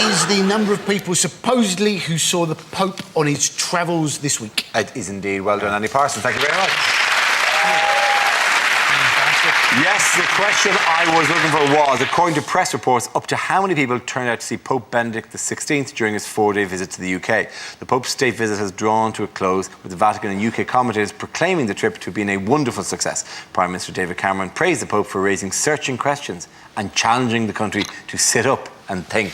is the number of people supposedly who saw the Pope on his travels this week. It is indeed. Well done, Andy Parsons. Thank you very much. Yes, the question I was looking for was, according to press reports, up to how many people turned out to see Pope Benedict XVI during his 4-day visit to the UK? The Pope's state visit has drawn to a close, with the Vatican and UK commentators proclaiming the trip to have been a wonderful success. Prime Minister David Cameron praised the Pope for raising searching questions and challenging the country to sit up and think.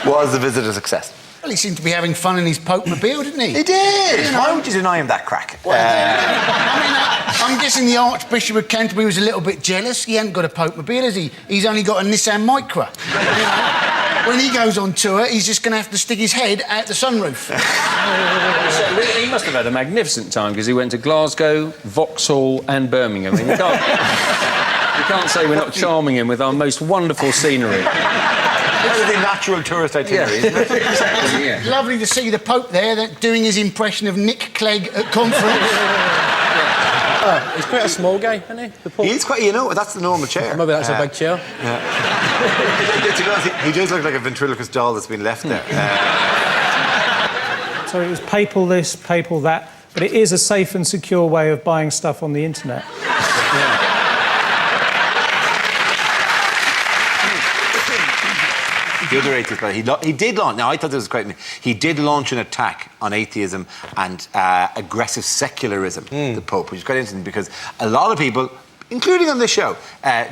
Was the visit a success? Well, he seemed to be having fun in his Pope-mobile, didn't he? He did! You know, why would you deny him that crack? I'm guessing the Archbishop of Canterbury was a little bit jealous. He hasn't got a Pope-mobile, has he? He's only got a Nissan Micra. You know? When he goes on tour, he's just going to have to stick his head out the sunroof. So he must have had a magnificent time, because he went to Glasgow, Vauxhall and Birmingham. I mean, you can't say we're not charming him with our most wonderful scenery. That is a natural tourist itinerary, isn't it? Exactly, yeah. Lovely to see the Pope there doing his impression of Nick Clegg at conference. He's quite a small guy, isn't he? The Pope. He is quite, you know, that's the normal chair. Maybe that's a big chair. Yeah. He does look like a ventriloquist doll that's been left there. So it was papal this, papal that, but it is a safe and secure way of buying stuff on the internet. The other atheist guy, he did launch. Now I thought this was quite. He did launch an attack on atheism and aggressive secularism. The Pope, which is quite interesting because a lot of people, including on this show,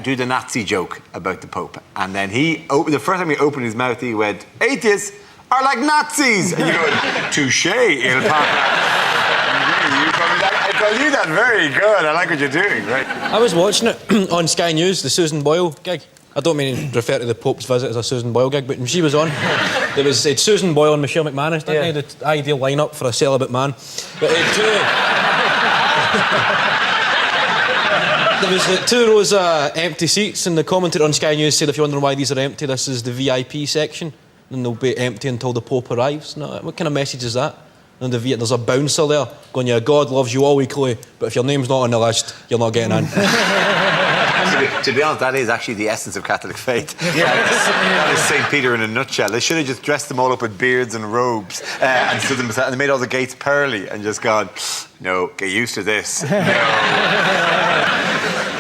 do the Nazi joke about the Pope. And then the first time he opened his mouth, he went, "Atheists are like Nazis," and you go, "Touche, il Papa." I call you that very good. I like what you're doing, right? I was watching it on Sky News, the Susan Boyle gig. I don't mean to refer to the Pope's visit as a Susan Boyle gig, but when she was on, it said Susan Boyle and Michelle McManus, didn't they? The ideal lineup for a celibate man. But there was 2 rows of empty seats, and the commentator on Sky News said, if you're wondering why these are empty, this is the VIP section, and they'll be empty until the Pope arrives. Now, what kind of message is that? And there's a bouncer there going, yeah, God loves you all equally, but if your name's not on the list, you're not getting in. To be honest, that is actually the essence of Catholic faith. That is St. Peter in a nutshell. They should have just dressed them all up with beards and robes and stood them beside, and they made all the gates pearly and just gone, no, get used to this. No.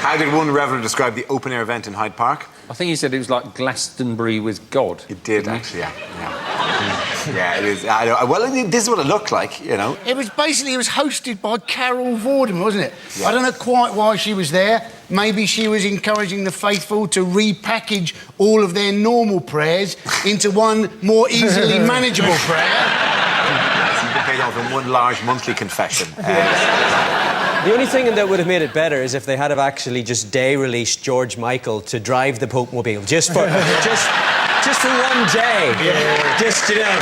How did one reverend describe the open-air event in Hyde Park? I think he said it was like Glastonbury with God. It did, actually, yeah. Yeah, it is. I know. Well, this is what it looked like, you know. It was hosted by Carol Vorderman, wasn't it? Yeah. I don't know quite why she was there. Maybe she was encouraging the faithful to repackage all of their normal prayers into one more easily manageable prayer. So you can pay off in one large monthly confession. The only thing that would have made it better is if they had have actually just day-released George Michael to drive the Pope-mobile, just for one day. Just, you know.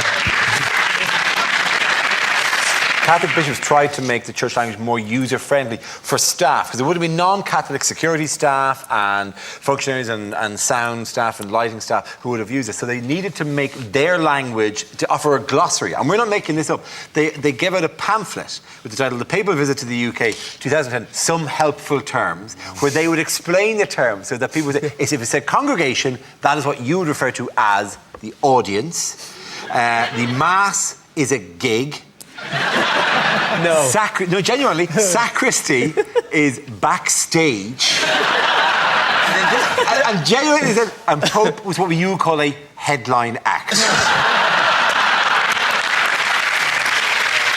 Catholic bishops tried to make the church language more user-friendly for staff, because there would have been non-Catholic security staff and functionaries and sound staff and lighting staff who would have used it. So they needed to make their language, to offer a glossary. And we're not making this up. They gave out a pamphlet with the title, The Papal Visit to the UK, 2010, Some Helpful Terms, where they would explain the terms so that people would say, if it said congregation, that is what you would refer to as the audience. The Mass is a gig. No. No, genuinely, sacristy is backstage. And genuinely, and Pope was what you would call a headline act.